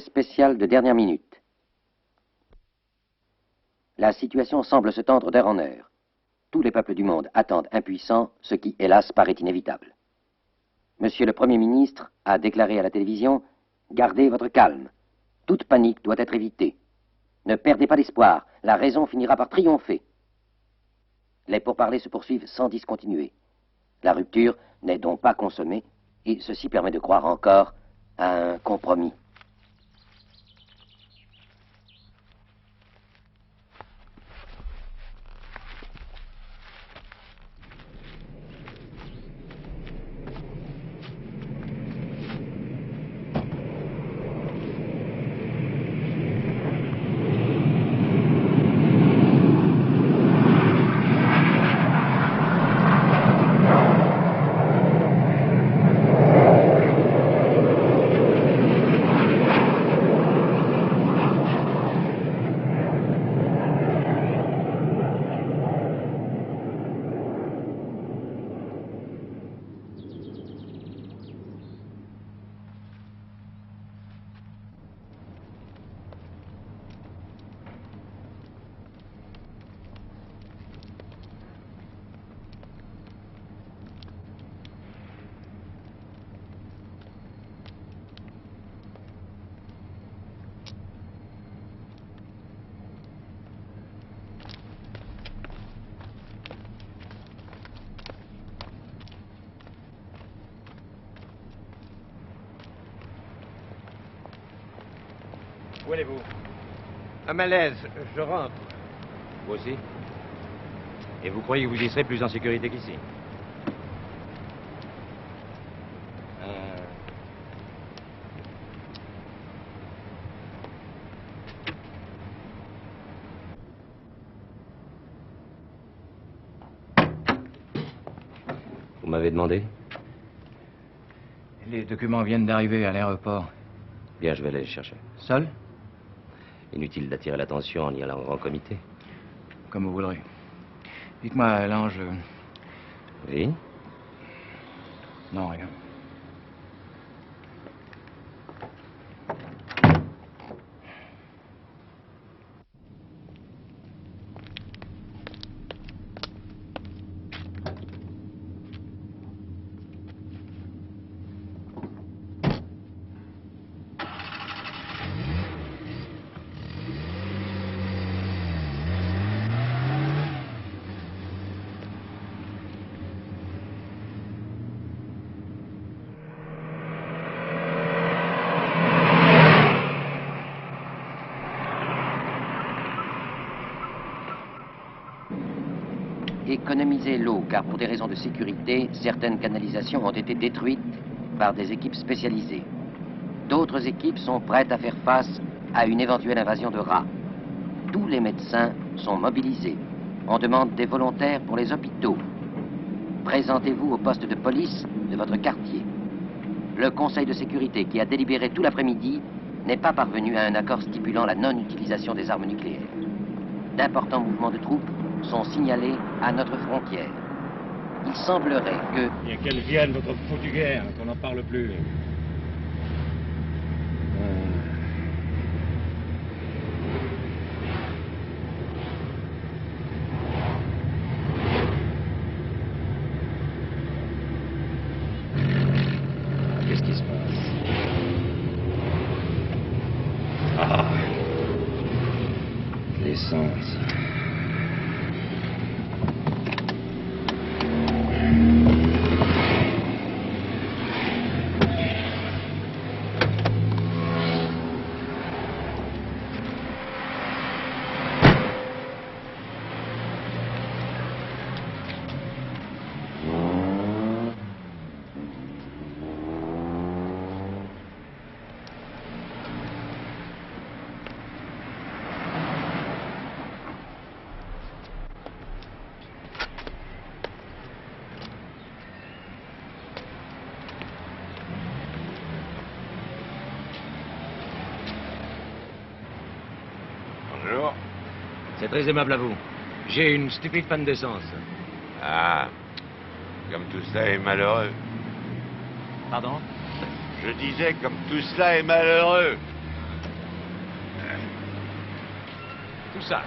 spécial de dernière minute. La situation semble se tendre d'heure en heure. Tous les peuples du monde attendent impuissants ce qui, hélas, paraît inévitable. Monsieur le Premier ministre a déclaré à la télévision « Gardez votre calme. Toute panique doit être évitée. Ne perdez pas d'espoir. La raison finira par triompher. » Les pourparlers se poursuivent sans discontinuer. La rupture n'est donc pas consommée et ceci permet de croire encore à un compromis. Où allez-vous? À Malaise, je rentre. Vous aussi? Et vous croyez que vous y serez plus en sécurité qu'ici? Vous m'avez demandé? Les documents viennent d'arriver à l'aéroport. Bien, je vais aller les chercher. Seul? Inutile d'attirer l'attention en y allant en grand comité. Comme vous voudrez. Dites-moi, Lange... Oui? Non, rien. Économiser l'eau, car pour des raisons de sécurité, certaines canalisations ont été détruites par des équipes spécialisées. D'autres équipes sont prêtes à faire face à une éventuelle invasion de rats. Tous les médecins sont mobilisés. On demande des volontaires pour les hôpitaux. Présentez-vous au poste de police de votre quartier. Le Conseil de sécurité, qui a délibéré tout l'après-midi, n'est pas parvenu à un accord stipulant la non-utilisation des armes nucléaires. D'importants mouvements de troupes sont signalés à notre frontière. Il semblerait que... Bien qu'elle vienne, votre foutue guerre, qu'on n'en parle plus. Qu'est-ce qui se passe? Ah, l'essence. Bonjour. C'est très aimable à vous. J'ai une stupide panne d'essence. Ah, comme tout cela est malheureux. Pardon? Je disais comme tout cela est malheureux. Tout ça.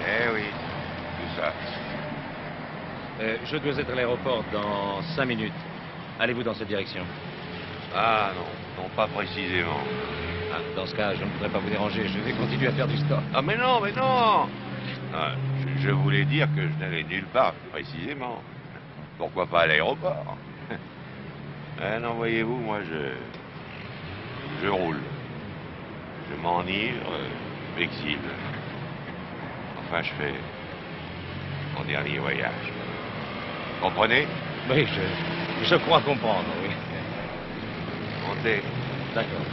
Eh oui, tout ça. Je dois être à l'aéroport dans 5 minutes. Allez-vous dans cette direction? Ah non, non, pas précisément. Ah, dans ce cas, je ne voudrais pas vous déranger. Je vais continuer à faire du stock. Ah mais non, mais non. Ah, je voulais dire que je n'allais nulle part précisément. Pourquoi pas à l'aéroport? Ah non, voyez-vous, moi je roule. Je m'enivre, je m'exile. Enfin, je fais mon dernier voyage. Comprenez? Oui, je crois comprendre, oui. Montez. D'accord.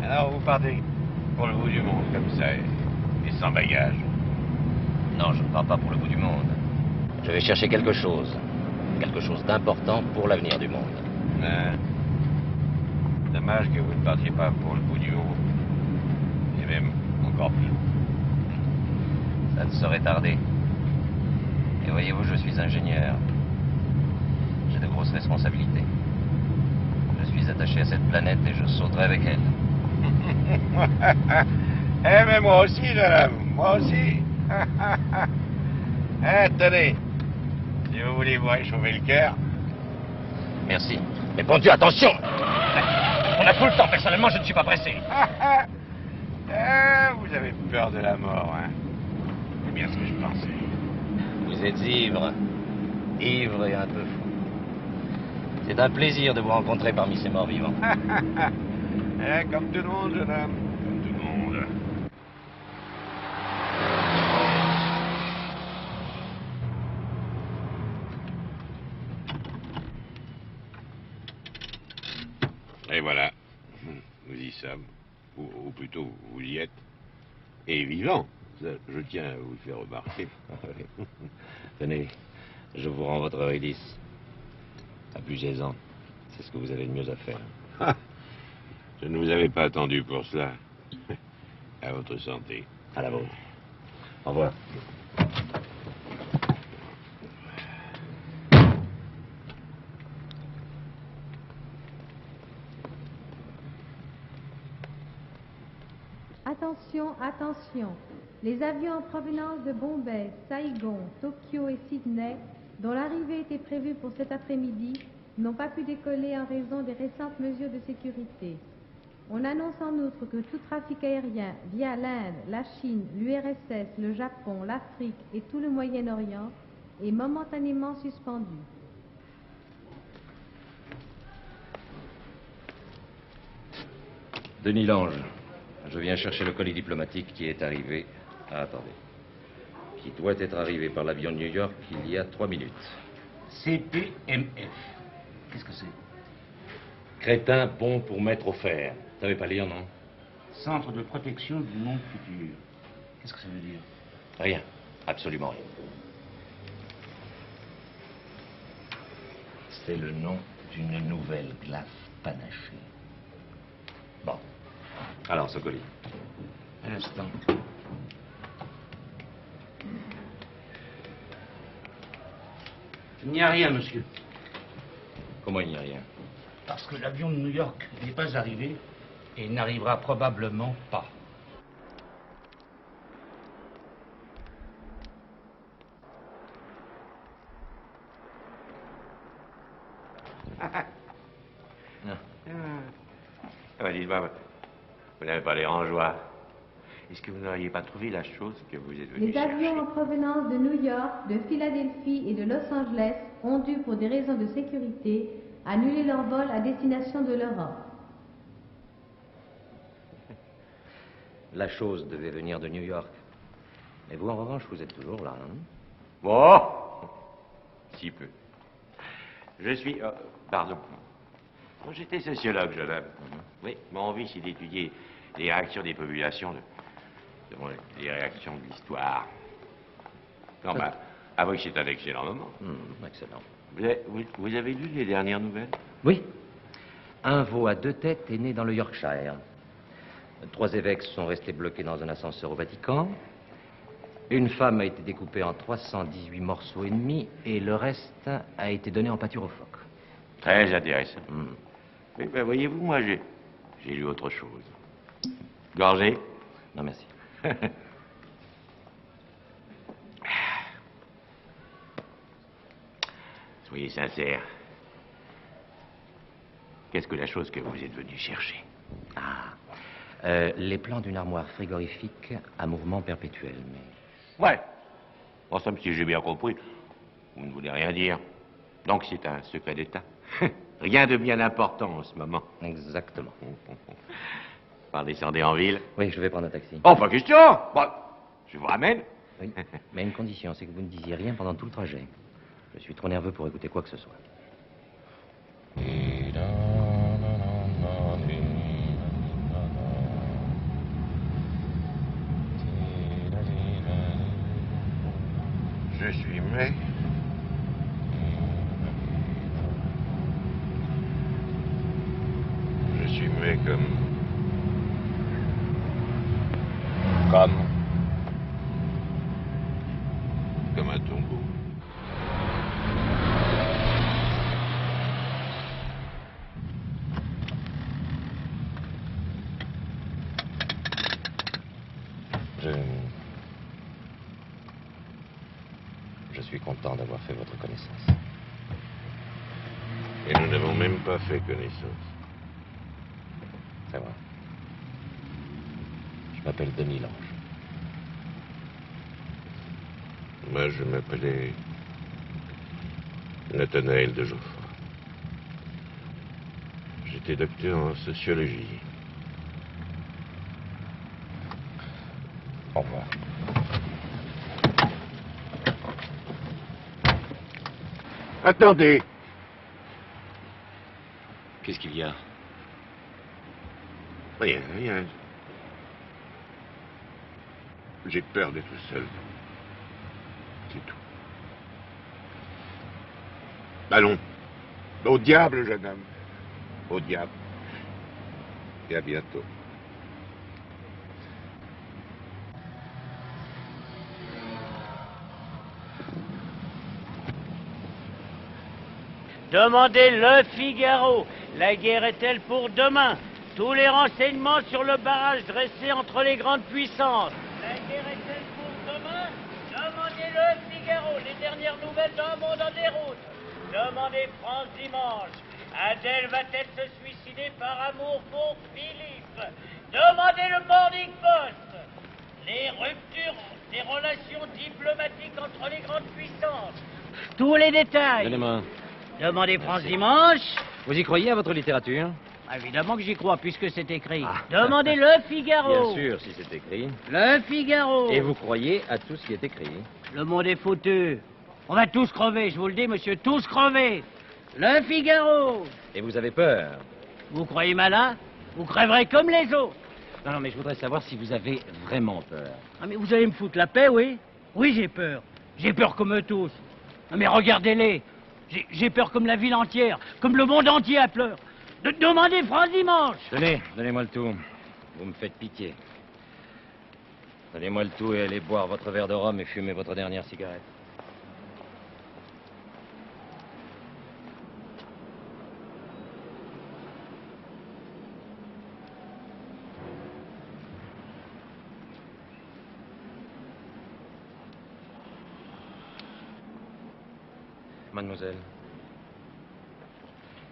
Alors, vous partez pour le bout du monde, comme ça, et sans bagage. Non, je ne pars pas pour le bout du monde. Je vais chercher quelque chose. Quelque chose d'important pour l'avenir du monde. Hein? Dommage que vous ne partiez pas pour le bout du monde. Et même encore plus. Ça ne saurait tarder. Et voyez-vous, je suis ingénieur. J'ai de grosses responsabilités. Je suis attaché à cette planète et je sauterai avec elle. Eh, mais moi aussi, jeune homme, moi aussi. Eh, tenez, si vous voulez vous réchauffer le cœur. Merci. Mais bon Dieu, attention! On a tout le temps. Personnellement, je ne suis pas pressé. Vous avez peur de la mort, hein? C'est bien ce que je pensais. Vous êtes ivre. Ivre et un peu fou. C'est un plaisir de vous rencontrer parmi ces morts vivants. Comme tout le monde, jeune homme. Comme tout le monde. Et voilà. Nous y sommes. Ou plutôt, vous y êtes. Et vivant. Ça, je tiens à vous le faire remarquer. Tenez, je vous rends votre hélice. Abusez-en. C'est ce que vous avez de mieux à faire. Je ne vous avais pas attendu pour cela. À votre santé. À la vôtre. Au revoir. Attention, attention. Les avions en provenance de Bombay, Saigon, Tokyo et Sydney, dont l'arrivée était prévue pour cet après-midi, n'ont pas pu décoller en raison des récentes mesures de sécurité. On annonce en outre que tout trafic aérien via l'Inde, la Chine, l'URSS, le Japon, l'Afrique et tout le Moyen-Orient est momentanément suspendu. Denis Lange, je viens chercher le colis diplomatique qui est arrivé. Ah, attendez. Qui doit être arrivé par l'avion de New York il y a 3 minutes. CPMF. Qu'est-ce que c'est? Crétin, bon pour mettre au fer. Vous savez pas lire, non? Centre de protection du monde futur. Qu'est-ce que ça veut dire? Rien. Absolument rien. C'est le nom d'une nouvelle glace panachée. Bon. Alors, ce colis. Un instant. Il n'y a rien, monsieur. Comment il n'y a rien? Parce que l'avion de New York n'est pas arrivé et n'arrivera probablement pas. Dites-moi, vous n'avez pas l'air en joie. Est-ce que vous n'auriez pas trouvé la chose que vous êtes venu Les avions chercher? en provenance de New York, de Philadelphie et de Los Angeles ont dû, pour des raisons de sécurité, annuler leur vol à destination de l'Europe. La chose devait venir de New York. Mais vous, en revanche, vous êtes toujours là, hein? Bon, si peu. Je suis... pardon. J'étais sociologue, jeune homme. Oui, mon envie, c'est d'étudier les réactions des populations, les réactions de l'histoire. Non, bah, avouez que c'est un excellent moment. Excellent. Vous avez lu les dernières nouvelles? Oui. Un veau à 2 têtes est né dans le Yorkshire. 3 évêques sont restés bloqués dans un ascenseur au Vatican. Une femme a été découpée en 318 morceaux et demi et le reste a été donné en pâture aux phoques. Très intéressant. Mais ben, voyez-vous, moi, j'ai lu autre chose. Gorgé? Non, merci. Soyez sincère. Qu'est-ce que la chose que vous êtes venu chercher? Les plans d'une armoire frigorifique à mouvement perpétuel, mais... Ouais. En somme, si j'ai bien compris, vous ne voulez rien dire. Donc c'est un secret d'État. Rien de bien important en ce moment. Exactement. Par descendez en ville. Oui, je vais prendre un taxi. Oh, pas question. Bon, je vous ramène. Oui, mais une condition, c'est que vous ne disiez rien pendant tout le trajet. Je suis trop nerveux pour écouter quoi que ce soit. Je suis muet. Je suis muet comme un tombeau. Je suis content d'avoir fait votre connaissance. Et nous n'avons même pas fait connaissance. C'est vrai. Je m'appelle Denis Lange. Moi, je m'appelais Nathanaël de Geoffroy. J'étais docteur en sociologie. Au revoir. Attendez. Qu'est-ce qu'il y a? Rien, rien. J'ai peur d'être seul. C'est tout. Allons. Au diable, jeune homme. Au diable. Et à bientôt. Demandez Le Figaro. La guerre est-elle pour demain? Tous les renseignements sur le barrage dressé entre les grandes puissances. La guerre est-elle pour demain? Demandez Le Figaro. Les dernières nouvelles d'un monde en déroute. Demandez France Dimanche. Adèle va-t-elle se suicider par amour pour Philippe? Demandez le Morning Post. Les ruptures des relations diplomatiques entre les grandes puissances. Tous les détails. Donnez-moi. Demandez France Dimanche. Vous y croyez à votre littérature? Évidemment que j'y crois, puisque c'est écrit. Demandez Le Figaro. Bien sûr, si c'est écrit. Le Figaro. Et vous croyez à tout ce qui est écrit? Le monde est foutu. On va tous crever, je vous le dis, monsieur, tous crever. Le Figaro. Et vous avez peur? Vous croyez malin? Vous crèverez comme les autres. Non, mais je voudrais savoir si vous avez vraiment peur. Ah, mais vous allez me foutre la paix, oui? Oui, j'ai peur. J'ai peur comme eux tous. Ah, mais regardez-les. J'ai peur comme la ville entière, comme le monde entier a peur. Demandez France Dimanche. Tenez, donnez-moi le tout. Vous me faites pitié. Donnez-moi le tout et allez boire votre verre de rhum et fumer votre dernière cigarette. Mademoiselle,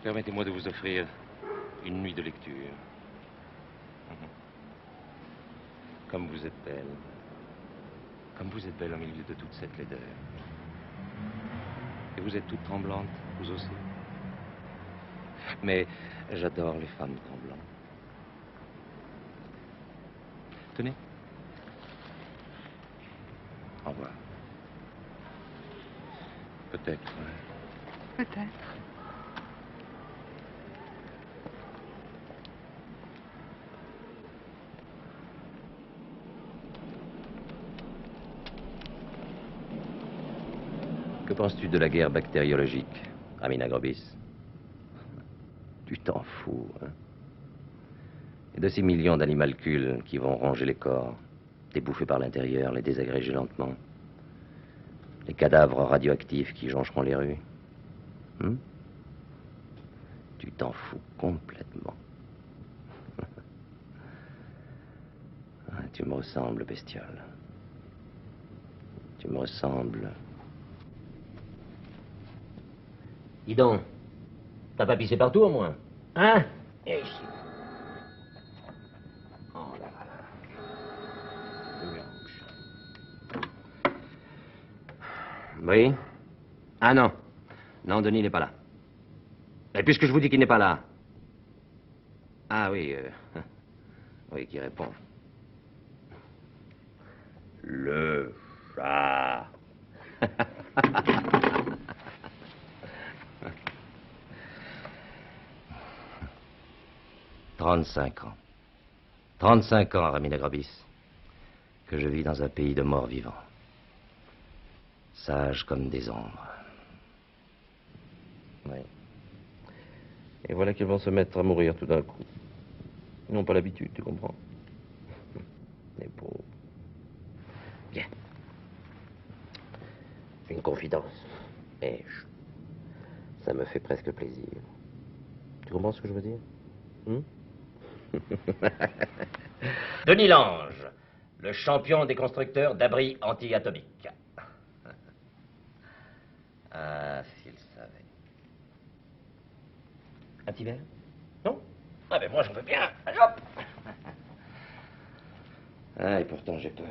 permettez-moi de vous offrir une nuit de lecture. Comme vous êtes belle. Comme vous êtes belle au milieu de toute cette laideur. Et vous êtes toute tremblante, vous aussi. Mais j'adore les femmes tremblantes. Tenez. Au revoir. Peut-être. Peut-être. Que penses-tu de la guerre bactériologique, Amina Grobis? Tu t'en fous, hein? Et de ces millions d'animalcules qui vont ronger les corps, Débouffés par l'intérieur, les désagréger lentement. Les cadavres radioactifs qui joncheront les rues. Tu t'en fous complètement. Ah, tu me ressembles, bestiole. Tu me ressembles. Dis donc, t'as pas pissé partout au moins? Hein? Et ici. Oh là là. Oui? Ah non. Non, Denis n'est pas là. Et puisque je vous dis qu'il n'est pas là. Ah oui, oui, qui répond? Le chat. 35 ans. 35 ans, Rami Agrabis, que je vis dans un pays de morts vivants. Sages comme des ombres. Oui. Et voilà qu'ils vont se mettre à mourir tout d'un coup. Ils n'ont pas l'habitude, tu comprends? Les pauvres. Bien. Une confidence. Et ça me fait presque plaisir. Tu comprends ce que je veux dire? Denis Lange, le champion des constructeurs d'abris anti-atomiques. Ah, s'il savait. Un petit verre? Non? Ah ben moi j'en veux bien. Allez hop! Ah, et pourtant j'ai peur.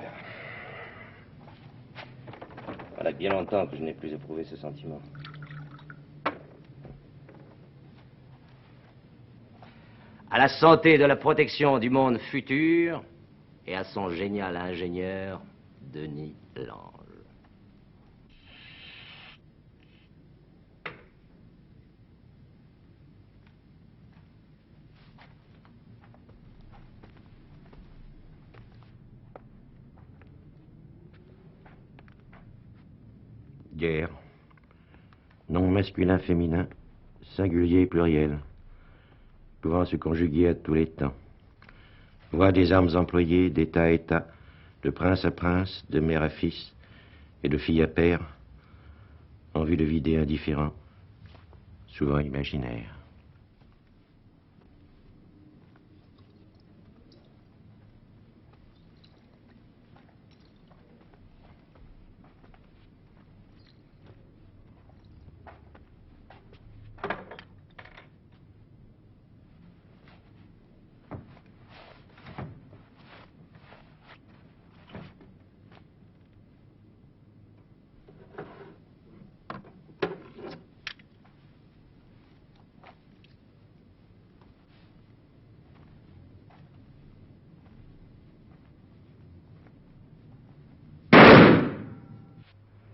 Voilà bien longtemps que je n'ai plus éprouvé ce sentiment. À la santé de la protection du monde futur et à son génial ingénieur, Denis Lange. Guerre. Nom masculin, féminin, singulier, pluriel. Pouvant se conjuguer à tous les temps. Voix des armes employées d'État à État, de prince à prince, de mère à fils et de fille à père, en vue de vider indifférent, souvent imaginaire.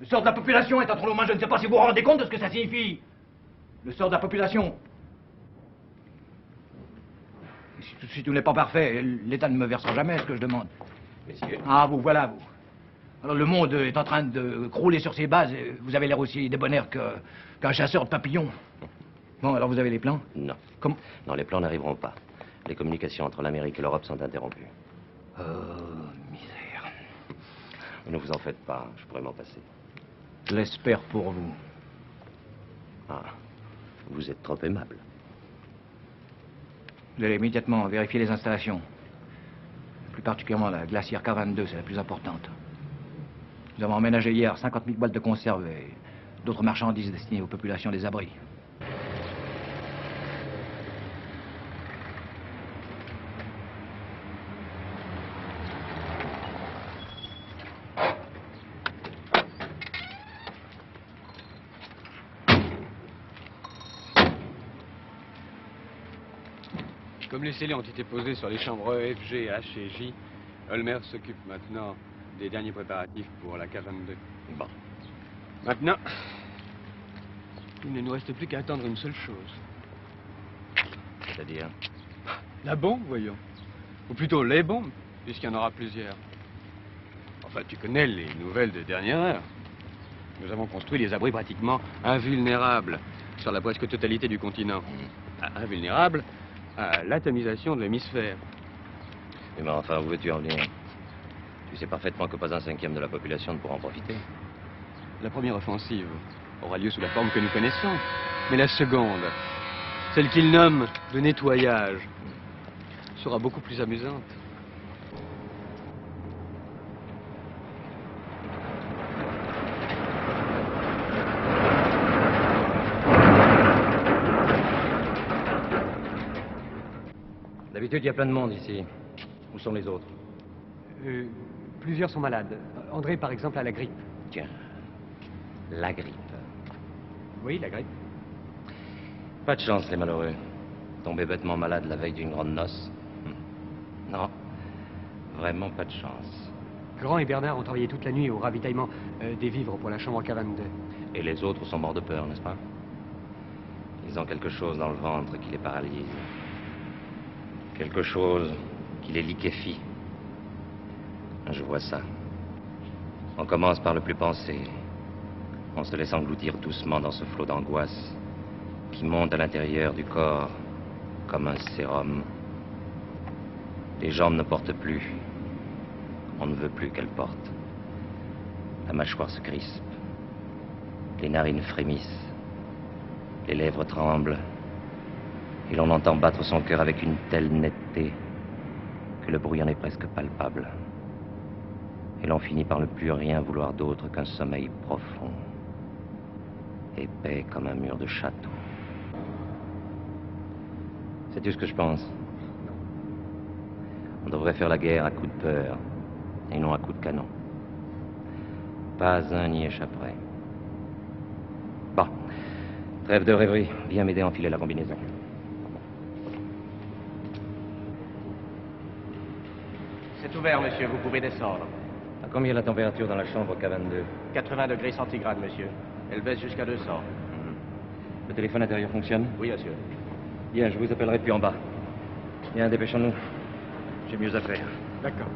Le sort de la population est entre nos mains, je ne sais pas si vous vous rendez compte de ce que ça signifie. Le sort de la population. Si tout n'est pas parfait, l'État ne me versera jamais ce que je demande. Messieurs. Ah, vous, voilà, vous. Alors, le monde est en train de crouler sur ses bases et vous avez l'air aussi débonnaire qu'un chasseur de papillons. Bon, alors vous avez les plans? Non. Comment? Non, les plans n'arriveront pas. Les communications entre l'Amérique et l'Europe sont interrompues. Oh, misère. Ne vous en faites pas, je pourrais m'en passer. Je l'espère pour vous. Ah, vous êtes trop aimable. Vous allez immédiatement vérifier les installations. Plus particulièrement la glacière K22, c'est la plus importante. Nous avons emménagé hier 50 000 boîtes de conserve et d'autres marchandises destinées aux populations des abris. Comme les scellés ont été posés sur les chambres E, F, G, H et J, Holmer s'occupe maintenant des derniers préparatifs pour la K22. Bon. Maintenant, il ne nous reste plus qu'à attendre une seule chose. C'est-à-dire? La bombe, voyons. Ou plutôt les bombes, puisqu'il y en aura plusieurs. Enfin, tu connais les nouvelles de dernière heure. Nous avons construit des abris pratiquement invulnérables sur la presque totalité du continent. Invulnérables à l'atomisation de l'hémisphère. Mais enfin, où veux-tu en venir? Tu sais parfaitement que pas un cinquième de la population ne pourra en profiter. La première offensive aura lieu sous la forme que nous connaissons. Mais la seconde, celle qu'ils nomment de nettoyage, sera beaucoup plus amusante. D'habitude, il y a plein de monde ici. Où sont les autres? Plusieurs sont malades. André, par exemple, a la grippe. Tiens, la grippe. Oui, la grippe. Pas de chance, les malheureux. Tomber bêtement malade la veille d'une grande noce. Non, vraiment pas de chance. Grand et Bernard ont travaillé toute la nuit au ravitaillement des vivres pour la chambre K22. Et les autres sont morts de peur, n'est-ce pas? Ils ont quelque chose dans le ventre qui les paralyse. Quelque chose qui les liquéfie. Je vois ça. On commence par le plus pensé. On se laisse engloutir doucement dans ce flot d'angoisse qui monte à l'intérieur du corps comme un sérum. Les jambes ne portent plus. On ne veut plus qu'elles portent. La mâchoire se crispe. Les narines frémissent. Les lèvres tremblent. Et l'on entend battre son cœur avec une telle netteté que le bruit en est presque palpable. Et l'on finit par ne plus rien vouloir d'autre qu'un sommeil profond, épais comme un mur de château. Sais-tu ce que je pense? On devrait faire la guerre à coups de peur, et non à coups de canon. Pas un n'y échapperait. Bon, trêve de rêverie, viens m'aider à enfiler la combinaison. C'est ouvert, monsieur, vous pouvez descendre. À combien la température dans la chambre K22? 80 degrés centigrades, monsieur. Elle baisse jusqu'à 200. Le téléphone intérieur fonctionne? Oui, monsieur. Bien, je vous appellerai depuis en bas. Bien, dépêchons-nous. J'ai mieux à faire. D'accord.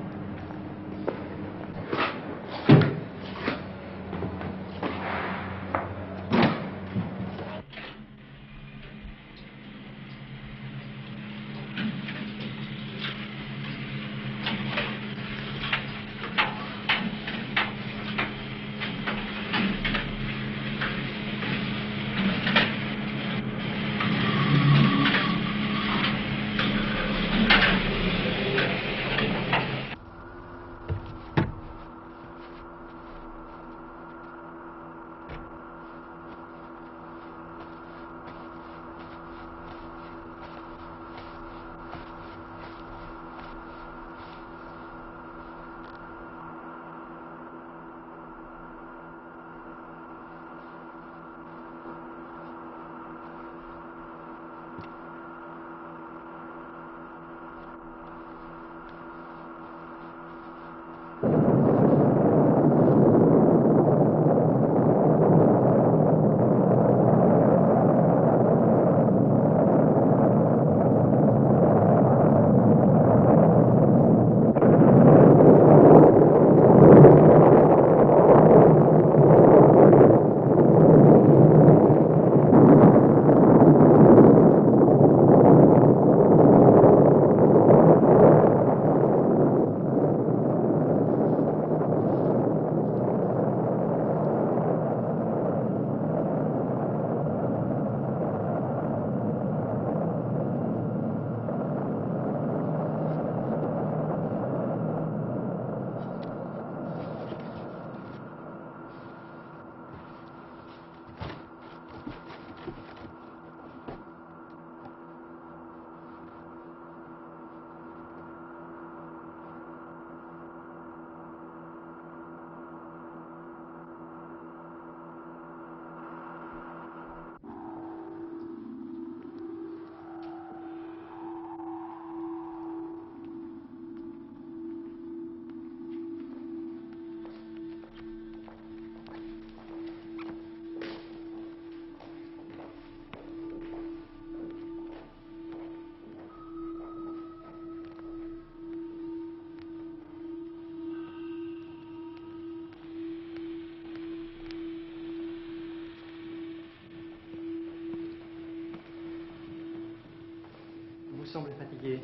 Vous semblez fatigué.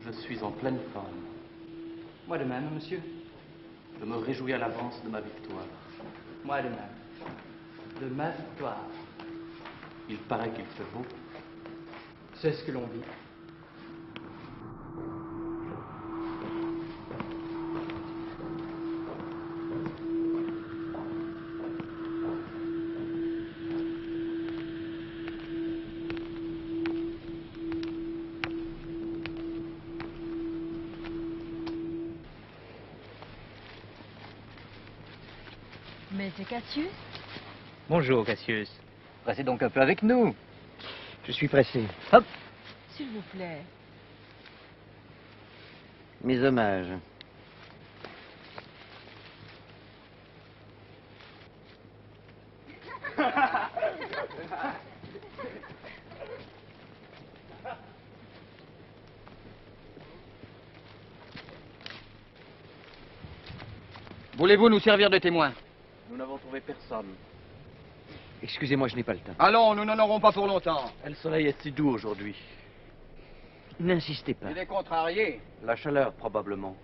Je suis en pleine forme. Moi de même, monsieur. Je me réjouis à l'avance de ma victoire. Moi de même. De ma victoire. Il paraît qu'il fait beau. C'est ce que l'on dit. Mais c'est Cassius? Bonjour, Cassius. Restez donc un peu avec nous. Je suis pressé. Hop. S'il vous plaît. Mes hommages. Voulez-vous nous servir de témoin? Nous n'avons trouvé personne. Excusez-moi, je n'ai pas le temps. Allons, nous n'en aurons pas pour longtemps. Et le soleil est si doux aujourd'hui. N'insistez pas. Il est contrarié. La chaleur, probablement.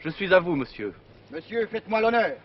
Je suis à vous, monsieur. Monsieur, faites-moi l'honneur.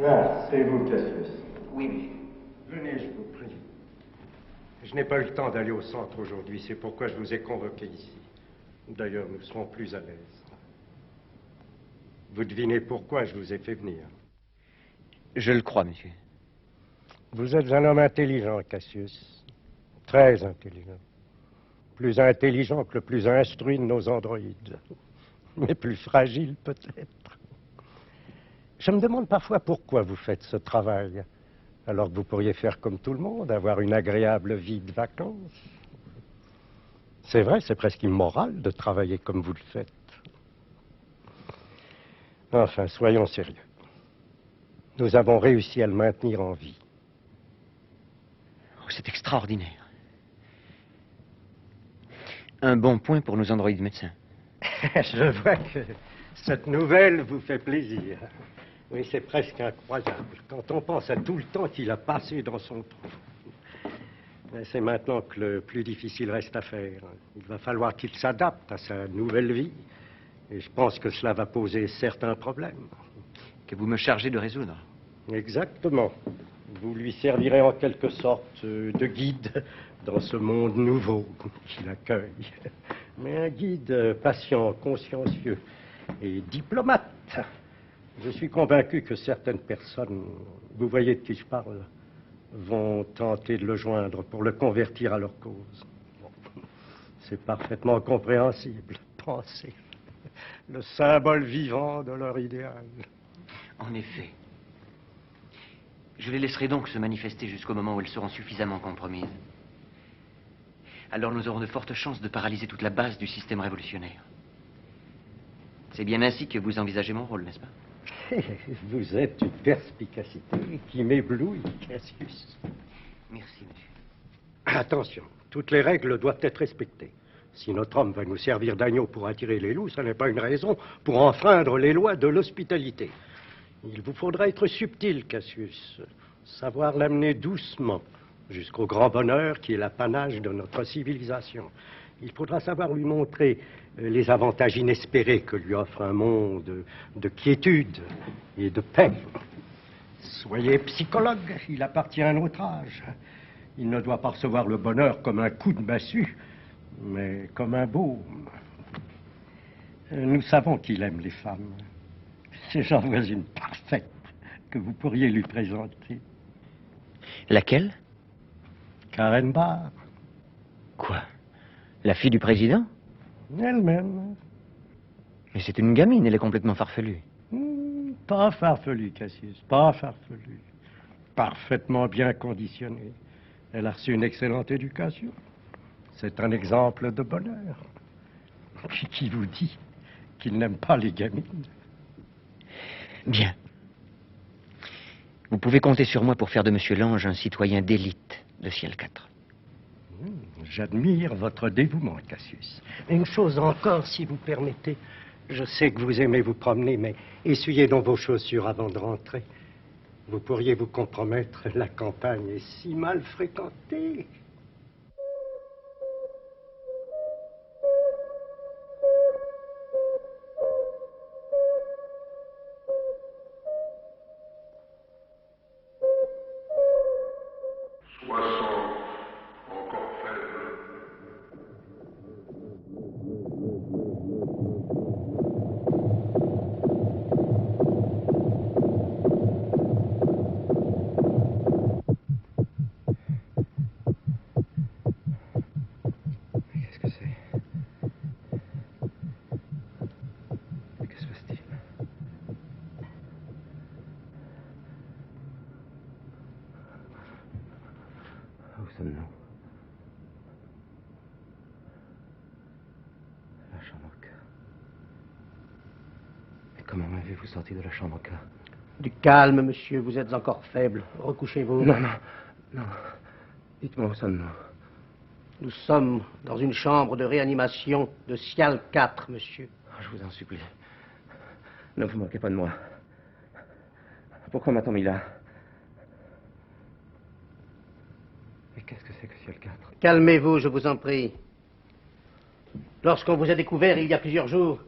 Ah, c'est vous, Cassius. Oui, monsieur. Venez, je vous prie. Je n'ai pas eu le temps d'aller au centre aujourd'hui, c'est pourquoi je vous ai convoqué ici. D'ailleurs, nous serons plus à l'aise. Vous devinez pourquoi je vous ai fait venir? Je le crois, monsieur. Vous êtes un homme intelligent, Cassius. Très intelligent. Plus intelligent que le plus instruit de nos androïdes. Mais plus fragile, peut-être. Je me demande parfois pourquoi vous faites ce travail, alors que vous pourriez faire comme tout le monde, avoir une agréable vie de vacances. C'est vrai, c'est presque immoral de travailler comme vous le faites. Enfin, soyons sérieux. Nous avons réussi à le maintenir en vie. Oh, c'est extraordinaire. Un bon point pour nos androïdes médecins. Je vois que cette nouvelle vous fait plaisir. Oui, c'est presque incroyable quand on pense à tout le temps qu'il a passé dans son trou. Mais c'est maintenant que le plus difficile reste à faire. Il va falloir qu'il s'adapte à sa nouvelle vie. Et je pense que cela va poser certains problèmes. Que vous me chargez de résoudre. Exactement. Vous lui servirez en quelque sorte de guide dans ce monde nouveau qu'il accueille. Mais un guide patient, consciencieux et diplomate. Je suis convaincu que certaines personnes, vous voyez de qui je parle, vont tenter de le joindre pour le convertir à leur cause. Bon, c'est parfaitement compréhensible. Pensez, le symbole vivant de leur idéal. En effet. Je les laisserai donc se manifester jusqu'au moment où elles seront suffisamment compromises. Alors nous aurons de fortes chances de paralyser toute la base du système révolutionnaire. C'est bien ainsi que vous envisagez mon rôle, n'est-ce pas? Vous êtes une perspicacité qui m'éblouit, Cassius. Merci, monsieur. Attention, toutes les règles doivent être respectées. Si notre homme va nous servir d'agneau pour attirer les loups, ce n'est pas une raison pour enfreindre les lois de l'hospitalité. Il vous faudra être subtil, Cassius. Savoir l'amener doucement jusqu'au grand bonheur qui est l'apanage de notre civilisation. Il faudra savoir lui montrer les avantages inespérés que lui offre un monde de quiétude et de paix. Soyez psychologue, il appartient à un autre âge. Il ne doit pas recevoir le bonheur comme un coup de massue, mais comme un baume. Nous savons qu'il aime les femmes. J'en vois une parfaite que vous pourriez lui présenter. Laquelle? Karen Barr. Quoi? La fille du président? Elle-même. Mais c'est une gamine, elle est complètement farfelue. Pas farfelue, Cassius, pas farfelue. Parfaitement bien conditionnée. Elle a reçu une excellente éducation. C'est un exemple de bonheur. Puis qui vous dit qu'il n'aime pas les gamines? Bien. Vous pouvez compter sur moi pour faire de Monsieur Lange un citoyen d'élite de Ciel 4. J'admire votre dévouement, Cassius. Une chose encore, si vous permettez. Je sais que vous aimez vous promener, mais essuyez donc vos chaussures avant de rentrer. Vous pourriez vous compromettre, la campagne est si mal fréquentée. Comment m'avez-vous sorti de la chambre K? Du calme, monsieur, vous êtes encore faible. Recouchez-vous. Non. Dites-moi où sommes-nous? Nous sommes dans une chambre de réanimation de Ciel 4, monsieur. Je vous en supplie. Ne vous moquez pas de moi. Pourquoi m'a-t-on mis là? Mais qu'est-ce que c'est que Ciel 4? Calmez-vous, je vous en prie. Lorsqu'on vous a découvert il y a plusieurs jours,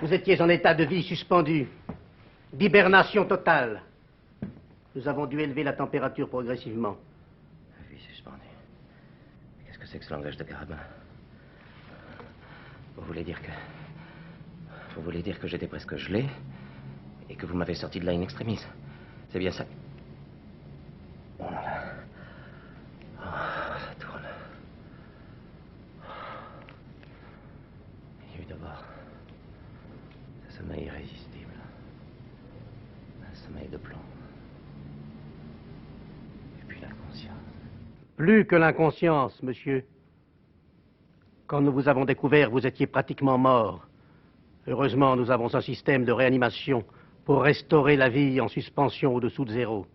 vous étiez en état de vie suspendu, d'hibernation totale. Nous avons dû élever la température progressivement. Vie suspendue. Qu'est-ce que c'est que ce langage de carabin? Vous voulez dire que j'étais presque gelé et que vous m'avez sorti de là in extremis? C'est bien ça? Oh là là. Oh, ça tourne. Il y a eu d'abord ce sommeil irrésistible. Un sommeil de plomb. Et puis l'inconscience. Plus que l'inconscience, monsieur. Quand nous vous avons découvert, vous étiez pratiquement mort. Heureusement, nous avons un système de réanimation pour restaurer la vie en suspension au-dessous de zéro.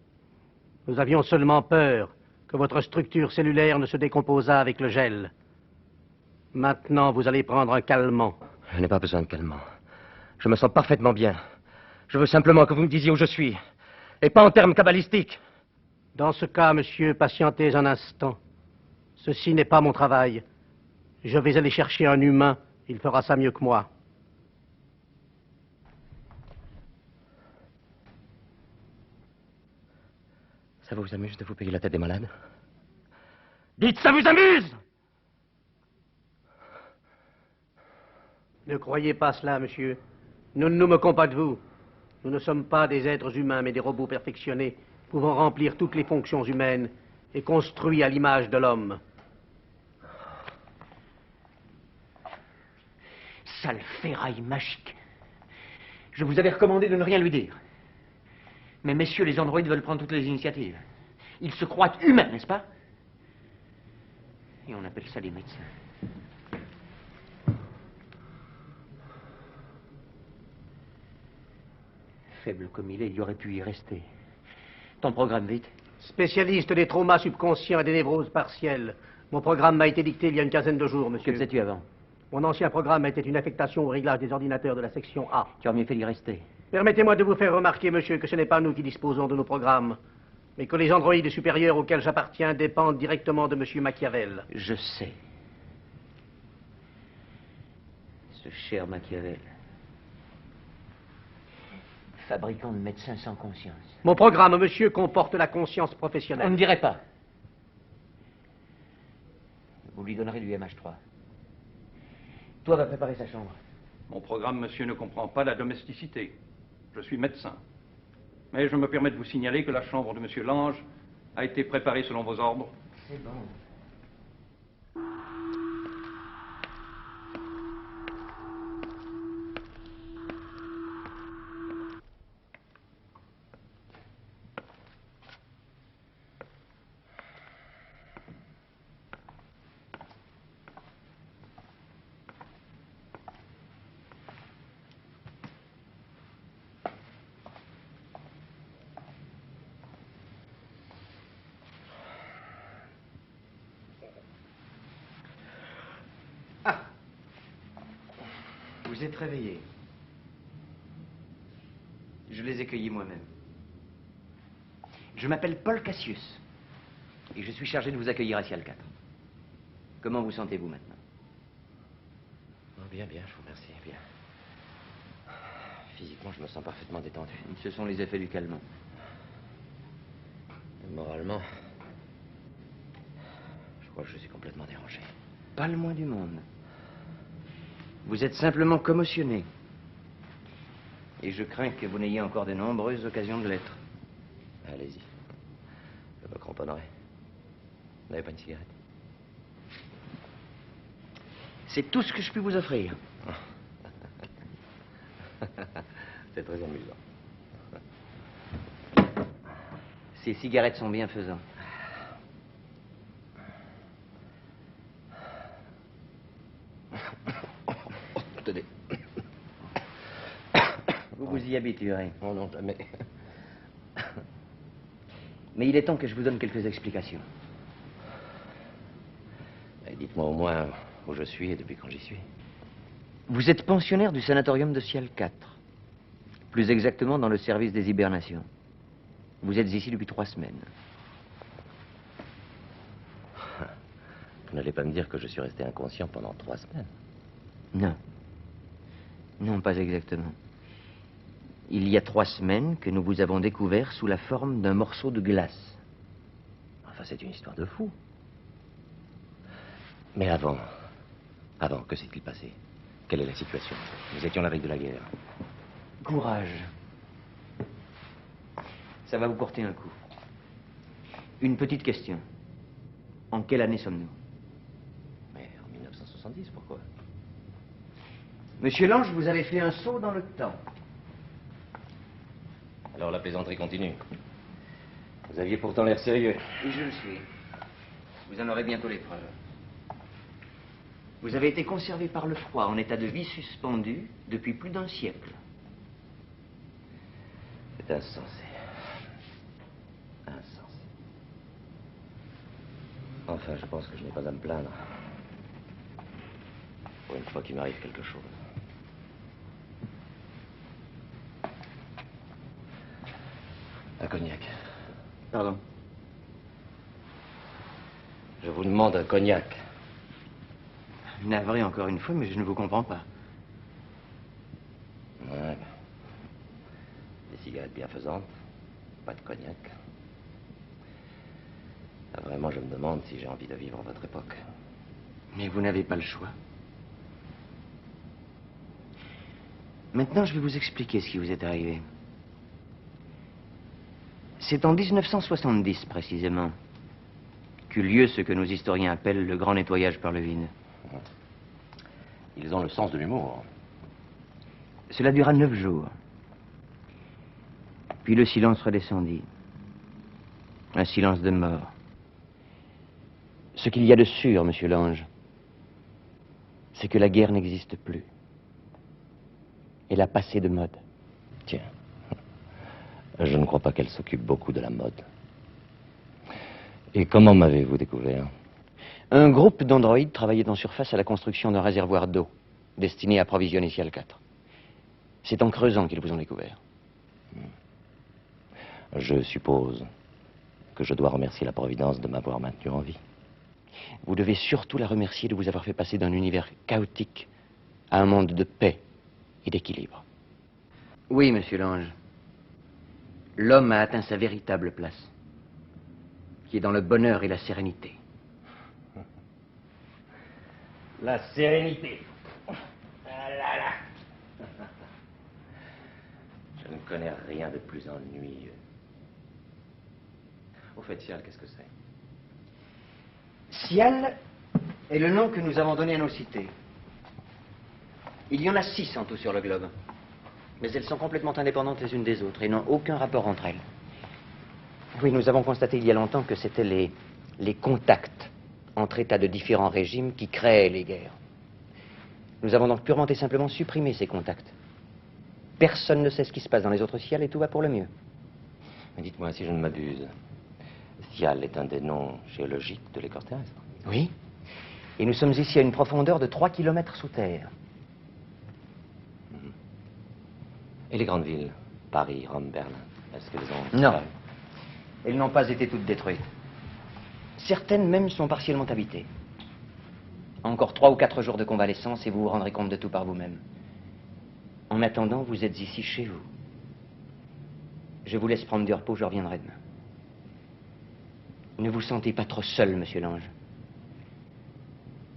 Nous avions seulement peur que votre structure cellulaire ne se décomposât avec le gel. Maintenant, vous allez prendre un calmant. Je n'ai pas besoin de calmant. Je me sens parfaitement bien. Je veux simplement que vous me disiez où je suis, et pas en termes cabalistiques. Dans ce cas, monsieur, patientez un instant. Ceci n'est pas mon travail. Je vais aller chercher un humain. Il fera ça mieux que moi. Ça vous amuse de vous payer la tête des malades? Dites, ça vous amuse? Ne croyez pas cela, monsieur. Nous ne nous moquons pas de vous. Nous ne sommes pas des êtres humains, mais des robots perfectionnés, pouvant remplir toutes les fonctions humaines et construits à l'image de l'homme. Sale ferraille magique. Je vous avais recommandé de ne rien lui dire. Mais messieurs les androïdes veulent prendre toutes les initiatives. Ils se croient humains, n'est-ce pas? Et on appelle ça des médecins. Faible comme il est, il aurait pu y rester. Ton programme, vite. Spécialiste des traumas subconscients et des névroses partielles. Mon programme m'a été dicté il y a une quinzaine de jours, monsieur. Que faisais-tu avant? Mon ancien programme était une affectation au réglage des ordinateurs de la section A. Tu aurais mieux fait d'y rester. Permettez-moi de vous faire remarquer, monsieur, que ce n'est pas nous qui disposons de nos programmes, mais que les androïdes supérieurs auxquels j'appartiens dépendent directement de monsieur Machiavel. Je sais. Ce cher Machiavel. Fabricant de médecins sans conscience. Mon programme, monsieur, comporte la conscience professionnelle. On ne dirait pas. Vous lui donnerez du MH3. Toi, va préparer sa chambre. Mon programme, monsieur, ne comprend pas la domesticité. Je suis médecin. Mais je me permets de vous signaler que la chambre de monsieur Lange a été préparée selon vos ordres. C'est bon. Vous êtes réveillés. Je les ai cueillis moi-même. Je m'appelle Paul Cassius. Et je suis chargé de vous accueillir à Ciel 4. Comment vous sentez-vous maintenant? Oh, bien, bien, je vous remercie, bien. Physiquement, je me sens parfaitement détendu. Ce sont les effets du calmant. Moralement, je crois que je suis complètement dérangé. Pas le moins du monde. Vous êtes simplement commotionné. Et je crains que vous n'ayez encore de nombreuses occasions de l'être. Allez-y. Je me cramponnerai. Vous n'avez pas une cigarette? C'est tout ce que je puis vous offrir. C'est très amusant. Ces cigarettes sont bienfaisantes. Tenez. Vous vous y habituerez. Oh non, jamais. Mais il est temps que je vous donne quelques explications. Dites-moi au moins où je suis et depuis quand j'y suis. Vous êtes pensionnaire du sanatorium de Ciel 4. Plus exactement dans le service des hibernations. Vous êtes ici depuis 3 semaines. Vous n'allez pas me dire que je suis resté inconscient pendant 3 semaines? Non. Non, pas exactement. Il y a 3 semaines que nous vous avons découvert sous la forme d'un morceau de glace. Enfin, c'est une histoire de fou. Mais avant, que s'est-il passé? Quelle est la situation? Nous étions la veille de la guerre. Courage. Ça va vous porter un coup. Une petite question. En quelle année sommes-nous? Mais en 1970, pourquoi? Monsieur Lange, vous avez fait un saut dans le temps. Alors la plaisanterie continue. Vous aviez pourtant l'air sérieux. Et je le suis. Vous en aurez bientôt les preuves. Vous avez été conservé par le froid en état de vie suspendu depuis plus d'1 siècle. C'est insensé. Insensé. Enfin, je pense que je n'ai pas à me plaindre. Pour une fois qu'il m'arrive quelque chose. Un cognac. Pardon? Je vous demande un cognac. Navré encore une fois, mais je ne vous comprends pas. Ouais. Des cigarettes bienfaisantes. Pas de cognac. Ah, vraiment, je me demande si j'ai envie de vivre à votre époque. Mais vous n'avez pas le choix. Maintenant, je vais vous expliquer ce qui vous est arrivé. C'est en 1970, précisément, qu'eut lieu ce que nos historiens appellent le grand nettoyage par le vide. Ils ont le sens de l'humour. Cela dura 9 jours. Puis le silence redescendit. Un silence de mort. Ce qu'il y a de sûr, monsieur Lange, c'est que la guerre n'existe plus. Elle a passé de mode. Tiens, je ne crois pas qu'elle s'occupe beaucoup de la mode. Et comment m'avez-vous découvert? Un groupe d'androïdes travaillait en surface à la construction d'un réservoir d'eau destiné à approvisionner Ciel 4. C'est en creusant qu'ils vous ont découvert. Je suppose que je dois remercier la Providence de m'avoir maintenu en vie. Vous devez surtout la remercier de vous avoir fait passer d'un univers chaotique à un monde de paix et d'équilibre. Oui, monsieur l'ange. L'homme a atteint sa véritable place, qui est dans le bonheur et la sérénité. La sérénité. Ah là là. Je ne connais rien de plus ennuyeux. Au fait, Sial, qu'est-ce que c'est? Sial est le nom que nous avons donné à nos cités. Il y en a 6 en tout sur le globe. Mais elles sont complètement indépendantes les unes des autres et n'ont aucun rapport entre elles. Oui, nous avons constaté il y a longtemps que c'était les contacts entre États de différents régimes qui créaient les guerres. Nous avons donc purement et simplement supprimé ces contacts. Personne ne sait ce qui se passe dans les autres ciels et tout va pour le mieux. Mais dites-moi si je ne m'abuse. Sial est un des noms géologiques de l'écorce terrestre. Oui. Et nous sommes ici à une profondeur de 3 kilomètres sous terre. Et les grandes villes? Paris, Rome, Berlin. Est-ce qu'elles ont... Non. Elles n'ont pas été toutes détruites. Certaines même sont partiellement habitées. Encore 3 ou 4 jours de convalescence et vous vous rendrez compte de tout par vous-même. En attendant, vous êtes ici chez vous. Je vous laisse prendre du repos, je reviendrai demain. Ne vous sentez pas trop seul, monsieur l'ange.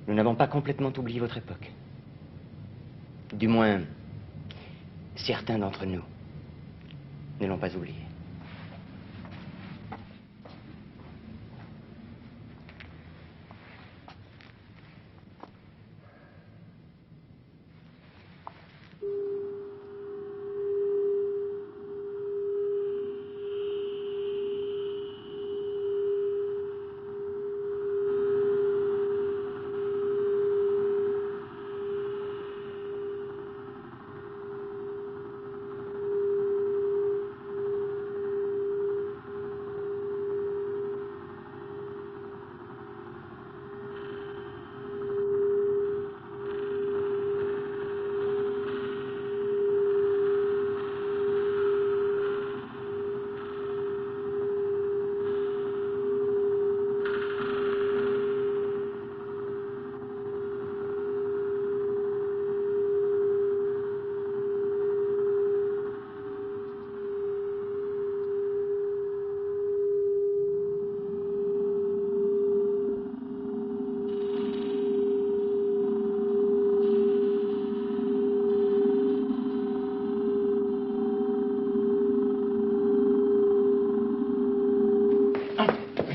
Nous n'avons pas complètement oublié votre époque. Du moins, certains d'entre nous ne l'ont pas oublié.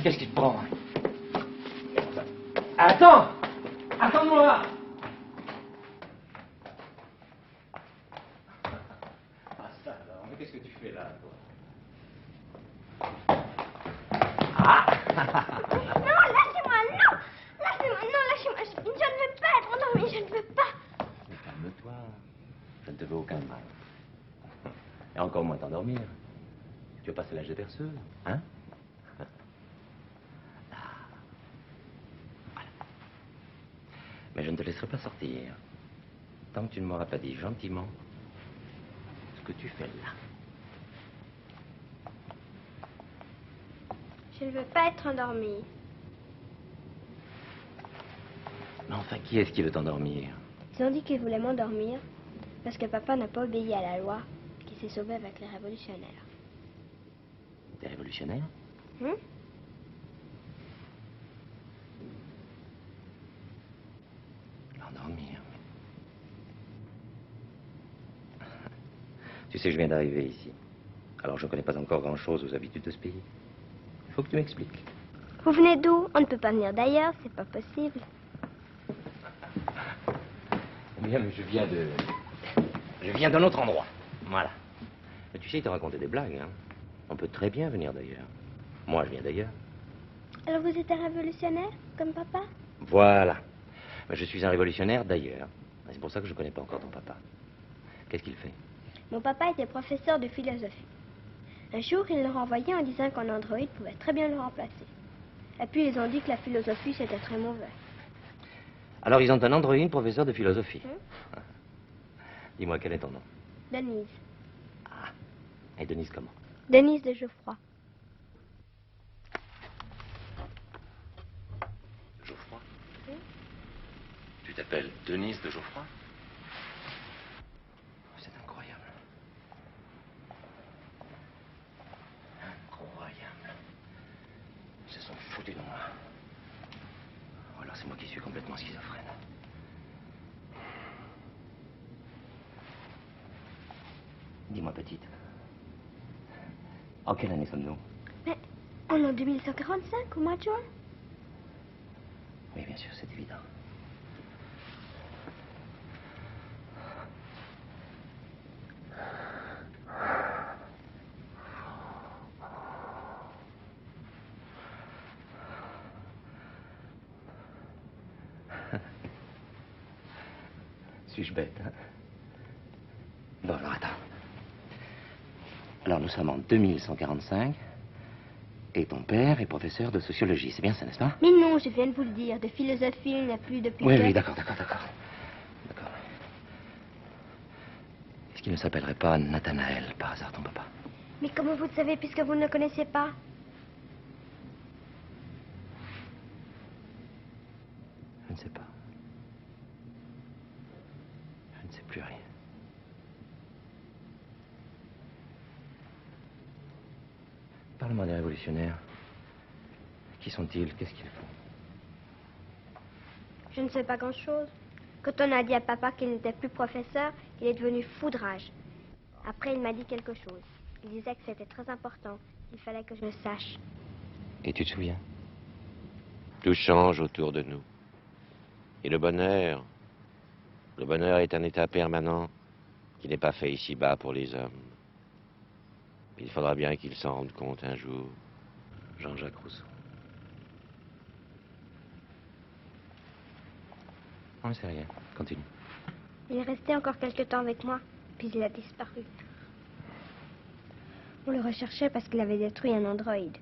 Qu'est-ce qui te prend? Attends! Attends-moi! Ah ça alors, mais qu'est-ce que tu fais là, toi? Non, lâchez-moi, non! Lâchez-moi, non, lâchez-moi, je ne veux pas être endormie, je ne veux pas! Mais calme-toi, je ne te veux aucun mal. Et encore moins t'endormir. Tu as passé l'âge des berceuses, hein? Mais je ne te laisserai pas sortir tant que tu ne m'auras pas dit gentiment ce que tu fais là. Je ne veux pas être endormie. Mais enfin, qui est-ce qui veut t'endormir? Ils ont dit qu'ils voulaient m'endormir parce que papa n'a pas obéi à la loi, qu'il s'est sauvé avec les révolutionnaires. Des révolutionnaires? L'endormir. Tu sais, je viens d'arriver ici. Alors, je ne connais pas encore grand-chose aux habitudes de ce pays. Il faut que tu m'expliques. Vous venez d'où? On ne peut pas venir d'ailleurs, c'est pas possible. Bien, mais je viens d'un autre endroit. Voilà. Mais tu sais, il t'a raconté des blagues, hein. On peut très bien venir d'ailleurs. Moi, je viens d'ailleurs. Alors vous êtes un révolutionnaire, comme papa? Voilà. Mais je suis un révolutionnaire d'ailleurs. C'est pour ça que je ne connais pas encore ton papa. Qu'est-ce qu'il fait? Mon papa était professeur de philosophie. Un jour, ils l'ont renvoyé en disant qu'un androïde pouvait très bien le remplacer. Et puis, ils ont dit que la philosophie, c'était très mauvais. Alors, ils ont un androïde professeur de philosophie. Dis-moi, quel est ton nom? Denise. Et Denise comment? Denise de Geoffroy. Geoffroy? Tu t'appelles Denise de Geoffroy? foutu de moi. Ou alors c'est moi qui suis complètement schizophrène. Dis-moi, petite. En quelle année sommes-nous? Mais en an 2145, au mois de juin. Oui, bien sûr, c'est évident. Suis-je bête, hein? Bon, alors attends. Alors nous sommes en 2145 et ton père est professeur de sociologie, c'est bien ça, n'est-ce pas? Mais non, je viens de vous le dire. De philosophie, il n'y a plus depuis Oui, que... oui, d'accord. Est-ce qu'il ne s'appellerait pas Nathanaël, par hasard, ton papa? Mais comment vous le savez puisque vous ne le connaissez pas? Je ne sais pas. Je ne sais plus rien. Parle-moi des révolutionnaires. Qui sont-ils? Qu'est-ce qu'ils font? Je ne sais pas grand-chose. Quand on a dit à papa qu'il n'était plus professeur, il est devenu fou de rage. Après, il m'a dit quelque chose. Il disait que c'était très important. Il fallait que je le sache. Et tu te souviens? Tout change autour de nous. Et le bonheur est un état permanent qui n'est pas fait ici-bas pour les hommes. Il faudra bien qu'ils s'en rendent compte un jour. Jean-Jacques Rousseau. Non, c'est rien. Continue. Il est resté encore quelque temps avec moi, puis il a disparu. On le recherchait parce qu'il avait détruit un androïde.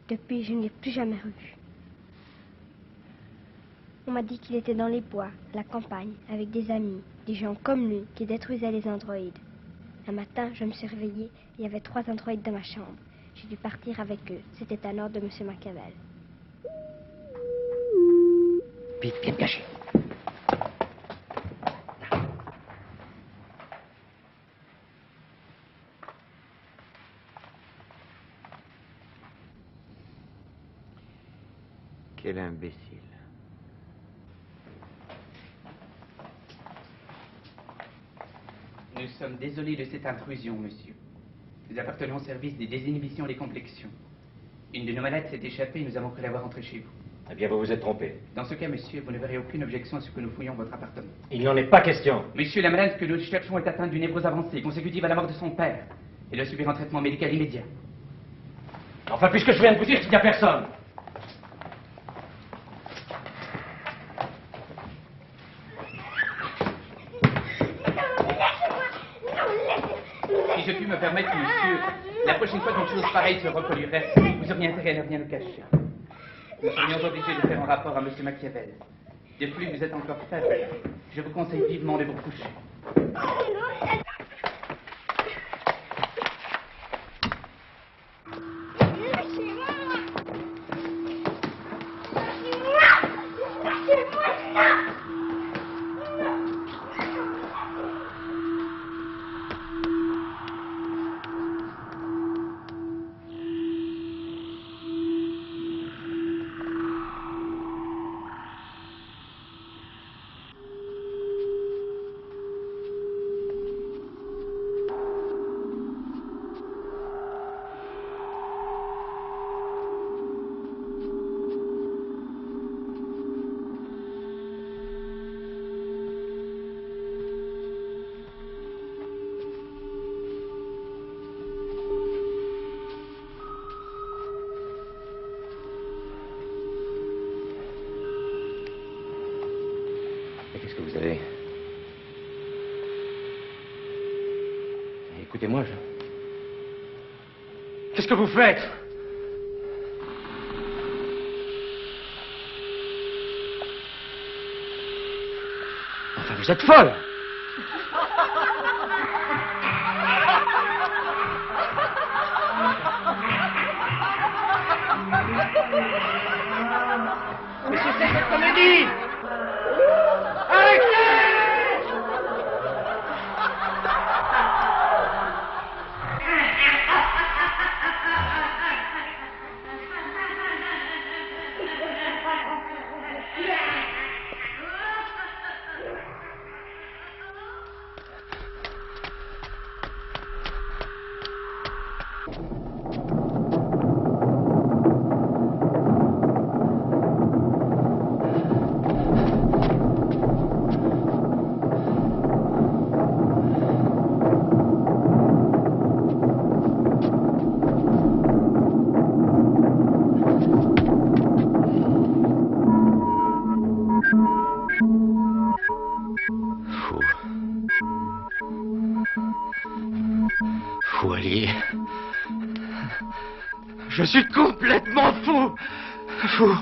Depuis, je ne l'ai plus jamais revu. On m'a dit qu'il était dans les bois, à la campagne, avec des amis, des gens comme lui qui détruisaient les androïdes. Un matin, je me suis réveillée, il y avait 3 androïdes dans ma chambre. J'ai dû partir avec eux. C'était un ordre de M. Machiavel. Vite, viens te cacher. Quel imbécile. Nous sommes désolés de cette intrusion, monsieur. Nous appartenons au service des désinhibitions et des complexions. Une de nos malades s'est échappée et nous avons cru l'avoir rentrée chez vous. Eh bien, vous vous êtes trompé. Dans ce cas, monsieur, vous ne verrez aucune objection à ce que nous fouillions votre appartement. Il n'en est pas question. Monsieur, la malade que nous cherchons est atteinte d'une névrose avancée, consécutive à la mort de son père. Elle doit subir un traitement médical immédiat. Enfin, puisque je viens de vous dire qu'il n'y a personne. Si je puis me permettre, monsieur, la prochaine fois qu'une chose pareille se reproduirait, vous auriez intérêt à ne rien nous cacher. Nous serions obligés de faire un rapport à M. Machiavel. De plus, vous êtes encore faible. Je vous conseille vivement de vous coucher. Qu'est-ce que vous avez? Écoutez-moi, Qu'est-ce que vous faites? Enfin, vous êtes folle! Mais c'est cette comédie! Arrêtez! Je suis complètement fou. Fou.